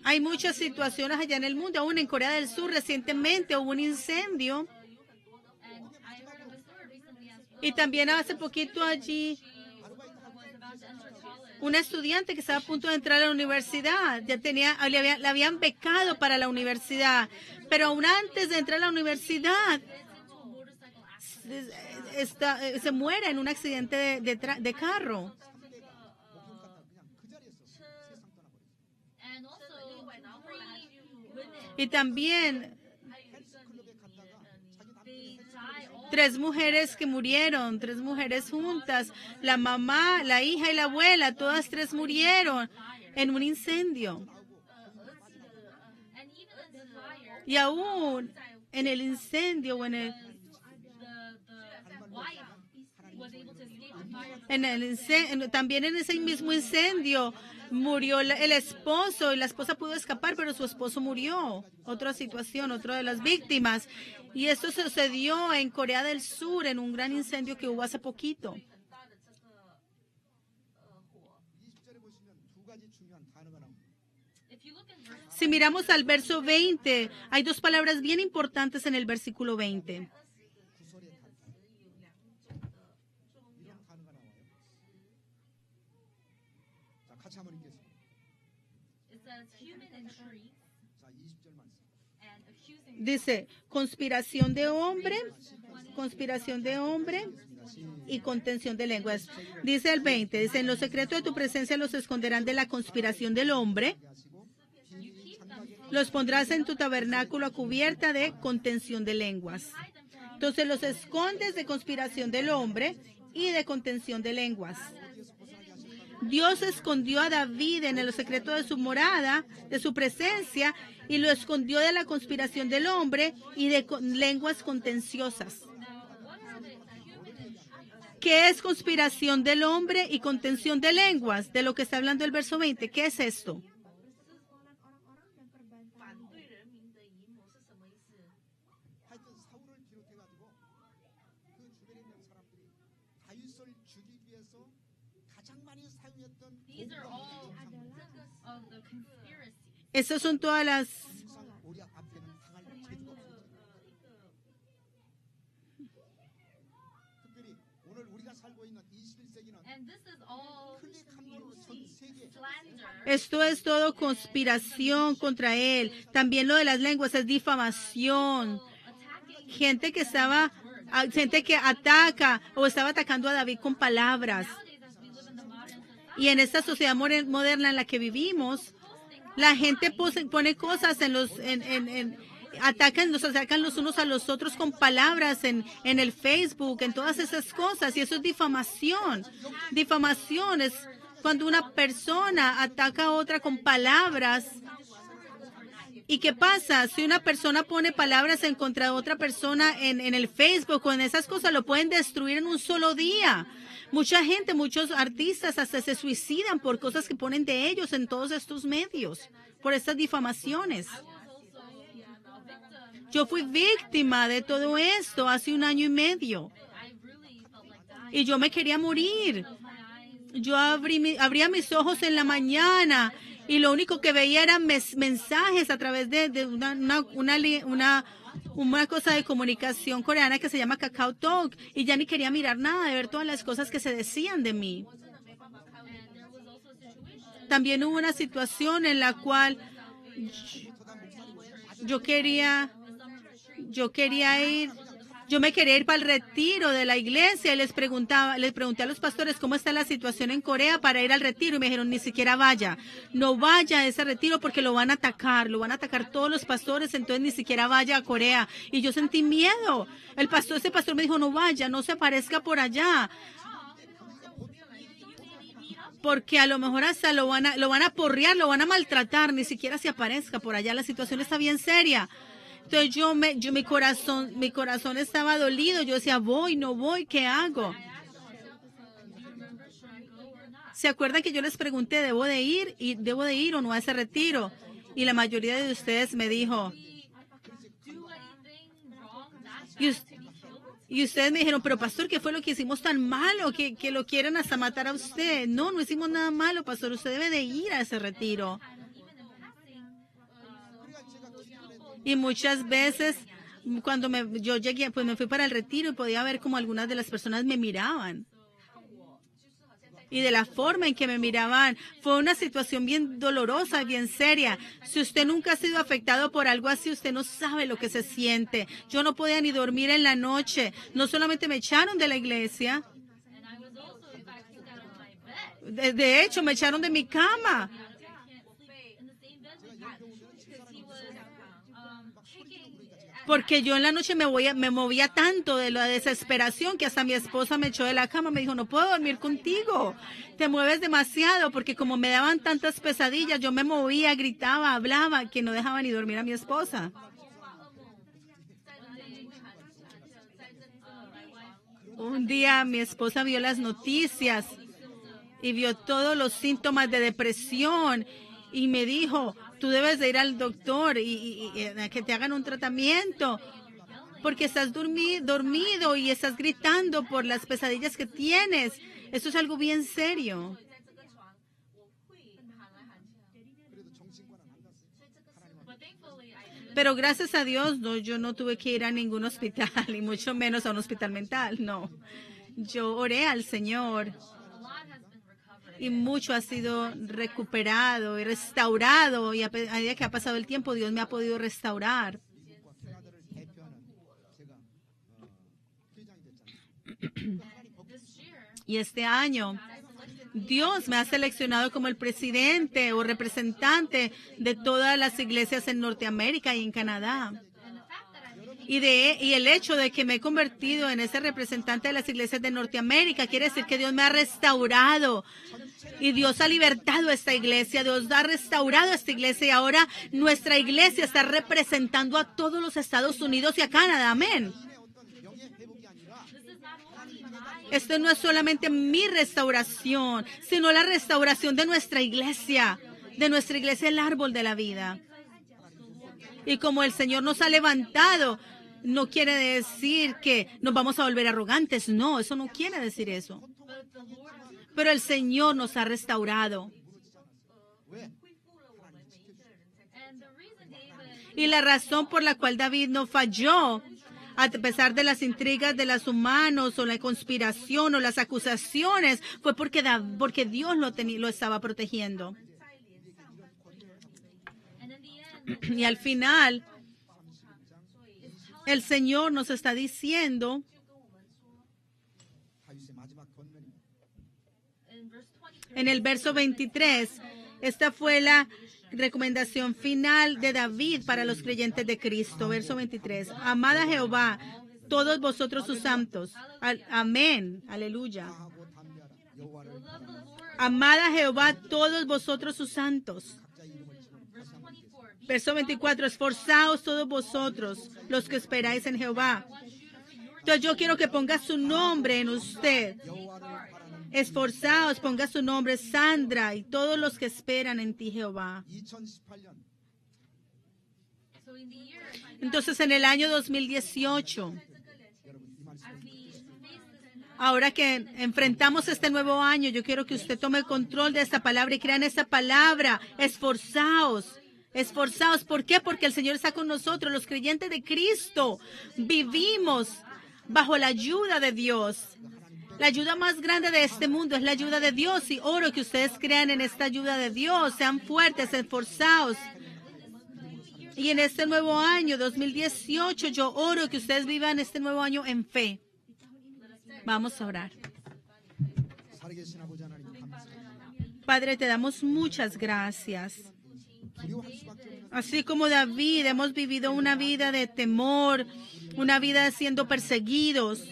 Hay muchas situaciones allá en el mundo, aún en Corea del Sur recientemente hubo un incendio. Y también hace poquito allí, una estudiante que estaba a punto de entrar a la universidad, le habían becado para la universidad, pero aún antes de entrar a la universidad, se muere en un accidente de carro. Y también 3 mujeres que murieron, 3 mujeres juntas, la mamá, la hija y la abuela, todas 3 murieron en un incendio. Y aún en el incendio, también en ese mismo incendio murió el esposo y la esposa pudo escapar, pero su esposo murió. Otra situación, otra de las víctimas. Y esto sucedió en Corea del Sur en un gran incendio que hubo hace poquito. 20절에 보시면 두 가지 중요한 단어가 나옵니다. Si miramos al verso 20, hay 2 palabras bien importantes en el versículo 20. 구설의 단어. 이런 단어가 나와요. 자, 같이 한번 읽겠습니다. It says human intrigue 자, 20절 말씀. and accusing. Dice, conspiración de hombre y contención de lenguas. Dice el 20, dice, en lo secreto de tu presencia los esconderán de la conspiración del hombre, los pondrás en tu tabernáculo a cubierta de contención de lenguas. Entonces los escondes de conspiración del hombre y de contención de lenguas. Dios escondió a David en el secreto de su morada, de su presencia, y lo escondió de la conspiración del hombre y de lenguas contenciosas. ¿Qué es conspiración del hombre y contención de lenguas? De lo que está hablando el verso 20. ¿Qué es esto? 하여튼 사울을 비롯해가지고 그 주변에 있는 사람들이 다윗을 죽이기 위해서 가장 많이 사용했던 These are all of the conspiracy. Estas son todas las... 항상 우리 앞에는 당할 제도가 없었죠. 특별히 오늘 우리가 살고 있는 21세기는 And this is all 클릭함으로 전 세계 slander. Esto es todo conspiración contra él. También lo de las lenguas es difamación. Attacking Gente que ataca o estaba atacando a David con palabras. nowadays as we live in the modern society. Y en esta sociedad moderna en la que vivimos, la gente pone cosas nos atacan los unos a los otros con palabras en el Facebook, en todas esas cosas, y eso es difamación. Difamación es cuando una persona ataca a otra con palabras. ¿Y qué pasa? Si una persona pone palabras en contra de otra persona en el Facebook o en esas cosas, lo pueden destruir en un solo día. Mucha gente, muchos artistas hasta se suicidan por cosas que ponen de ellos en todos estos medios, por estas difamaciones. Yo fui víctima de todo esto hace 1 año y medio. I really felt like dying. Y yo me quería morir. Close my eyes. Yo abría mis ojos en la mañana y lo único que veía eran mensajes a través de una cosa de comunicación coreana que se llama Kakao Talk, y ya ni quería mirar nada, de ver todas las cosas que se decían de mí. And there was also a situation También hubo una situación en la cual yo me quería ir para el retiro de la iglesia y les pregunté a los pastores cómo está la situación en Corea para ir al retiro, y me dijeron, ni siquiera vaya, no vaya a ese retiro porque lo van a atacar todos los pastores, entonces ni siquiera vaya a Corea. Y yo sentí miedo. Ese pastor me dijo, no vaya, no se aparezca por allá, porque a lo mejor hasta lo van a porrear, lo van a maltratar, ni siquiera se aparezca por allá, la situación está bien seria. Entonces mi corazón estaba dolido. Yo decía, voy, no voy, ¿qué hago? ¿Se acuerdan que yo les pregunté, ¿debo de ir o no a ese retiro? Y la mayoría de ustedes me dijo, do anything wrong that y, bad us- to be killed. y ustedes me dijeron, pero pastor, ¿qué fue lo que hicimos tan malo? Que lo quieren hasta matar a usted. No, no hicimos nada malo, pastor. Usted debe de ir a ese retiro. Y muchas veces, cuando yo llegué, pues me fui para el retiro y podía ver como algunas de las personas me miraban. Y de la forma en que me miraban, fue una situación bien dolorosa, bien seria. Si usted nunca ha sido afectado por algo así, usted no sabe lo que se siente. Yo no podía ni dormir en la noche. No solamente me echaron de la iglesia, And I was also, in fact, kicked out of my bed. de hecho me echaron de mi cama. I can't sleep in the same bed with him because he was kicking at Porque yo en la noche me movía tanto de la desesperación que hasta mi esposa me echó de la cama. Me dijo, no puedo dormir contigo. Te mueves demasiado, porque como me daban tantas pesadillas, yo me movía, gritaba, hablaba, que no dejaba ni dormir a mi esposa. Un día mi esposa vio las noticias y vio todos los síntomas de depresión y me dijo, tú debes de ir al doctor y a que te hagan un tratamiento, porque estás dormido y estás gritando por las pesadillas que tienes. Eso es algo bien serio. 그래도 정신과는 안 갔어요. But thankfully, I didn't. Pero gracias a Dios, yo no tuve que ir a ningún hospital, y mucho menos a un hospital mental, no. Yo oré al Señor A lot has been recovered. y mucho ha sido recuperado y restaurado, y a medida que ha pasado el tiempo, Dios me ha podido restaurar. 미국과 캐나다를 대표하는 제가 회장이 됐잖아요. This year, Y este año, Dios me ha seleccionado como el presidente o representante de todas las iglesias en Norteamérica y en Canadá. and the fact that I became Y el hecho de que me he convertido en ese representante de las iglesias de Norteamérica quiere decir que Dios me ha restaurado. Y Dios ha libertado a esta iglesia, Dios ha restaurado a esta iglesia, y ahora nuestra iglesia está representando a todos los Estados Unidos y a Canadá. Amén. Esto no es solamente mi restauración, sino la restauración de nuestra iglesia, el árbol de la vida. Y como el Señor nos ha levantado, no quiere decir que nos vamos a volver arrogantes. No, eso no quiere decir eso. Pero el Señor nos ha restaurado. and the reason David Y la razón por la cual David no falló a pesar de las intrigas de los humanos o la conspiración o las acusaciones, fue porque Dios lo estaba protegiendo. Y al final, el Señor nos está diciendo en el verso 23, esta fue la recomendación final de David para los creyentes de Cristo. Verso 23. Amad a Jehová, todos vosotros sus santos. Amén. Aleluya. Amad a Jehová, todos vosotros sus santos. Verso 24. Esforzaos todos vosotros, los que esperáis en Jehová. Entonces yo quiero que ponga su nombre en usted. Esforzaos, ponga su nombre, Sandra, y todos los que esperan en ti, Jehová. Entonces, en el año 2018, ahora que enfrentamos este nuevo año, yo quiero que usted tome control de esta palabra y crea en esta palabra. Esforzaos. Esforzaos. ¿Por qué? Porque el Señor está con nosotros. Los creyentes de Cristo vivimos bajo la ayuda de Dios. La ayuda más grande de este mundo es la ayuda de Dios, y oro que ustedes crean en esta ayuda de Dios, sean fuertes, esforzados. Y en este nuevo año 2018, yo oro que ustedes vivan este nuevo año en fe. Vamos a orar. Padre, te damos muchas gracias. Así como David, hemos vivido una vida de temor, una vida siendo perseguidos.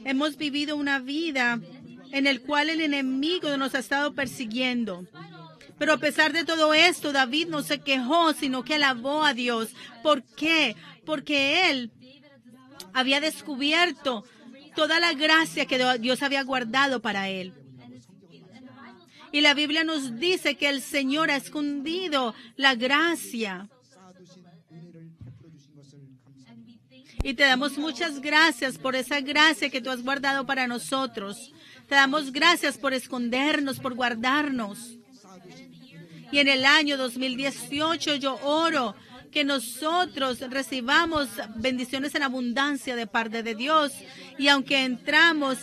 Hemos vivido una vida en la cual el enemigo nos ha estado persiguiendo. Pero a pesar de todo esto, David no se quejó, sino que alabó a Dios. ¿Por qué? Porque él había descubierto toda la gracia que Dios había guardado para él. Y la Biblia nos dice que el Señor ha escondido la gracia. Y te damos muchas gracias por esa gracia que tú has guardado para nosotros. Te damos gracias por escondernos, por guardarnos. Y en el año 2018 yo oro que nosotros recibamos bendiciones en abundancia de parte de Dios. Y aunque entramos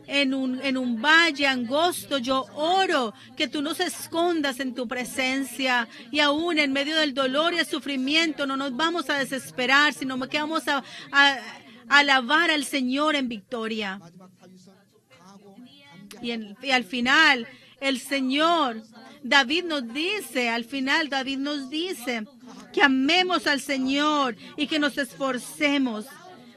en un valle angosto, yo oro que tú nos escondas en tu presencia, y aún en medio del dolor y el sufrimiento no nos vamos a desesperar, sino que vamos a alabar al Señor en victoria. Y al final, el Señor, David nos dice que amemos al Señor y que nos esforcemos.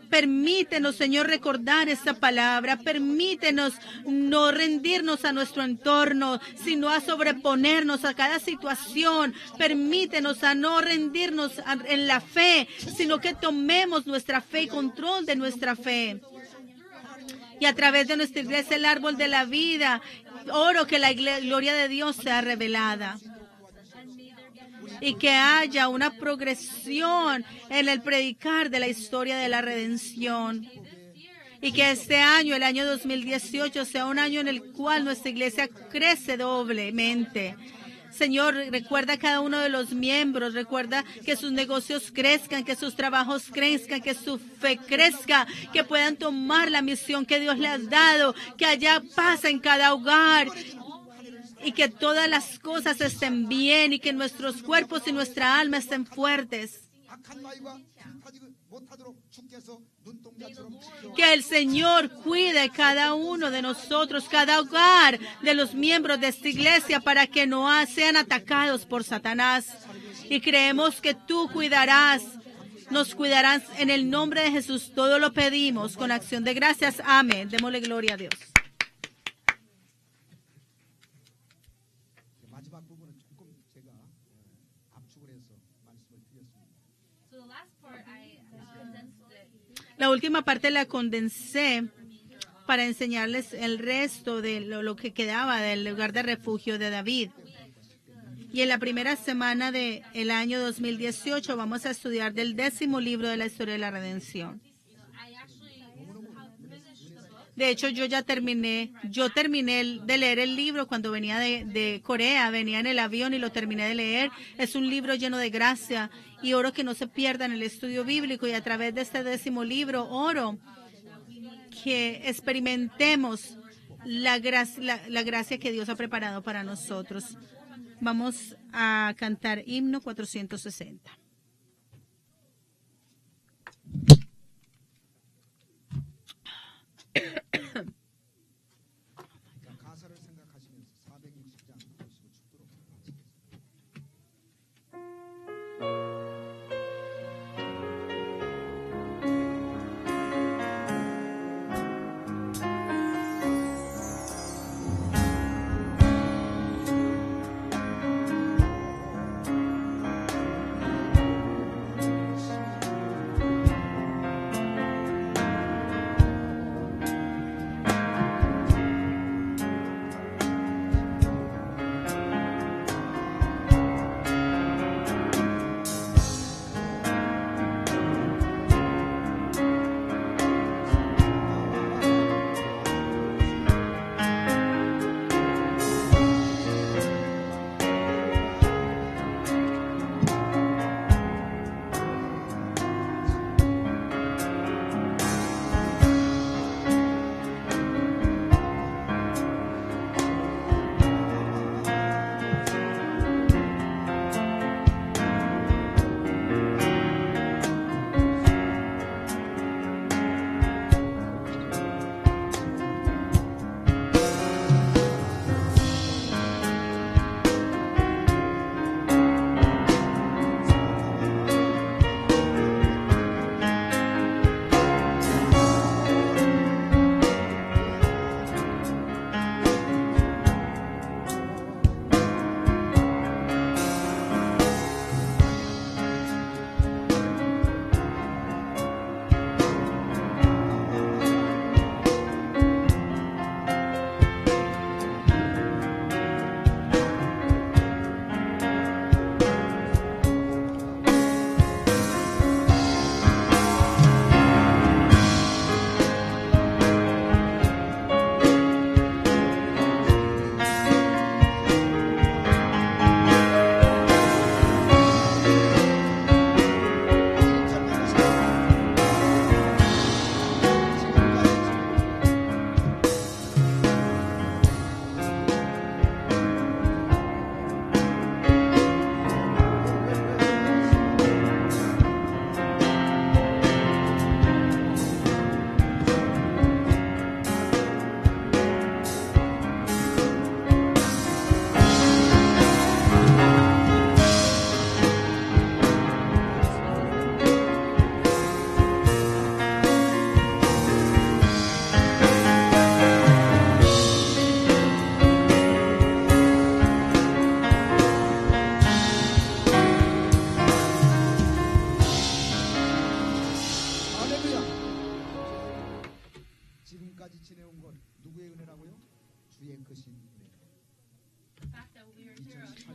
Permítenos, Señor, recordar esta palabra. Permítenos no rendirnos a nuestro entorno, sino a sobreponernos a cada situación. Permítenos a no rendirnos en la fe, sino que tomemos nuestra fe y control de nuestra fe. Y a través de nuestra iglesia, el árbol de la vida, oro que la gloria de Dios sea revelada. Y que haya una progresión en el predicar de la historia de la redención. Y que este año, el año 2018, sea un año en el cual nuestra iglesia crece doblemente. Señor, recuerda a cada uno de los miembros, recuerda que sus negocios crezcan, que sus trabajos crezcan, que su fe crezca, que puedan tomar la misión que Dios les ha dado, que haya paz en cada hogar. Y que todas las cosas estén bien y que nuestros cuerpos y nuestra alma estén fuertes. Que el Señor cuide cada uno de nosotros, cada hogar de los miembros de esta iglesia, para que no sean atacados por Satanás. Y creemos que tú cuidarás, nos cuidarás en el nombre de Jesús. Todo lo pedimos con acción de gracias. Amén. Démosle gloria a Dios. La última parte la condensé para enseñarles el resto de lo que quedaba del lugar de refugio de David. Y en la primera semana del año 2018 vamos a estudiar del 10º libro de la historia de la redención. De hecho, yo terminé de leer el libro cuando venía de Corea, venía en el avión y lo terminé de leer. Es un libro lleno de gracia y oro que no se pierda en el estudio bíblico, y a través de este 10º libro oro que experimentemos la gracia que Dios ha preparado para nosotros. Vamos a cantar himno 460. 가사를 생각하시면서 460장 보시고 축도록 마치겠습니다.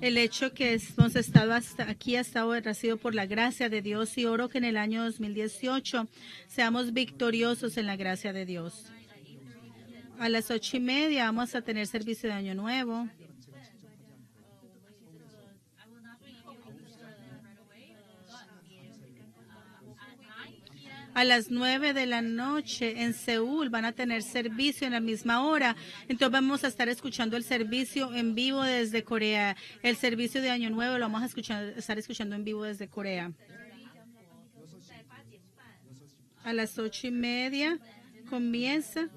El hecho que hemos estado hasta aquí ha sido por la gracia de Dios, y oro que en el año 2018 seamos victoriosos en la gracia de Dios. A las 8:30 vamos a tener servicio de Año Nuevo. A las 9 de la noche en Seúl van a tener servicio en la misma hora. Entonces vamos a estar escuchando el servicio en vivo desde Corea. El servicio de Año Nuevo lo vamos a estar escuchando en vivo desde Corea. A las 8:30 comienza,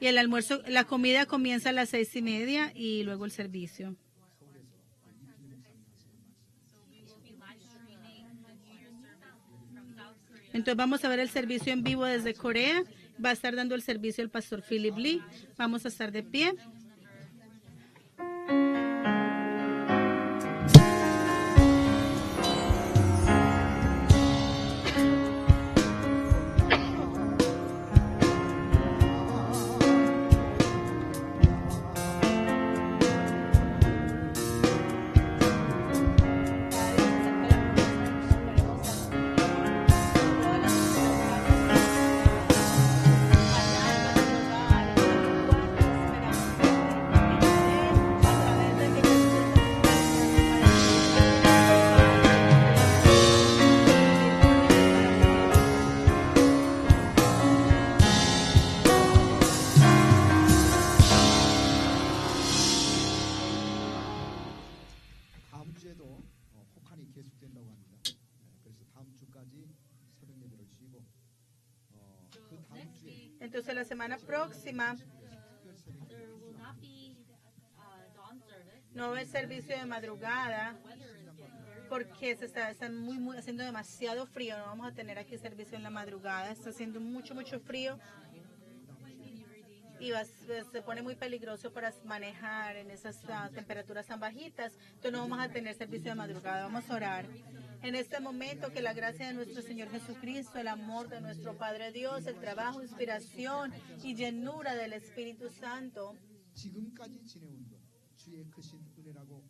y el almuerzo, la comida comienza a las 6:30 y luego el servicio. Entonces vamos a ver el servicio en vivo desde Corea. Va a estar dando el servicio el pastor Philip Lee. Vamos a estar de pie. Entonces la semana próxima there will not be dawn service no va a haber servicio de madrugada porque están haciendo demasiado frío. No vamos a tener aquí servicio en la madrugada. Está haciendo mucho frío y se pone muy peligroso para manejar en esas temperaturas tan bajitas. Entonces no vamos a tener servicio de madrugada. Vamos a orar. En este momento, que la gracia de nuestro Señor Jesucristo, el amor de nuestro Padre Dios, el trabajo, inspiración y llenura del Espíritu Santo 지금까지 지내온 것 주의 크신 은혜라고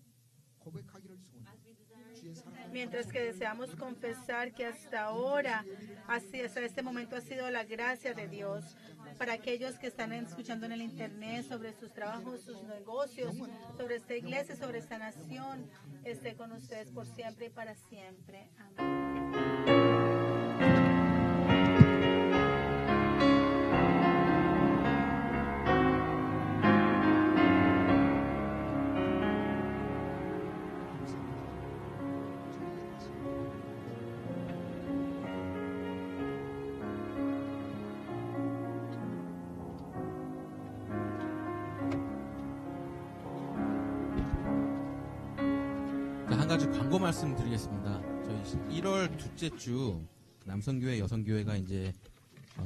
고백하기를 소원합니다. 주의 사랑 mientras que deseamos confesar que hasta ahora, hasta este momento ha sido la gracia de Dios para aquellos que están escuchando en el internet sobre sus trabajos, sus negocios, sobre esta iglesia, sobre esta nación, esté con ustedes por siempre y para siempre. Amén. 한 가지 광고 말씀드리겠습니다. 저희 1월 둘째 주 남성교회, 여성교회가 이제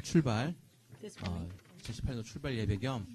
출발, 78년 출발 예배 겸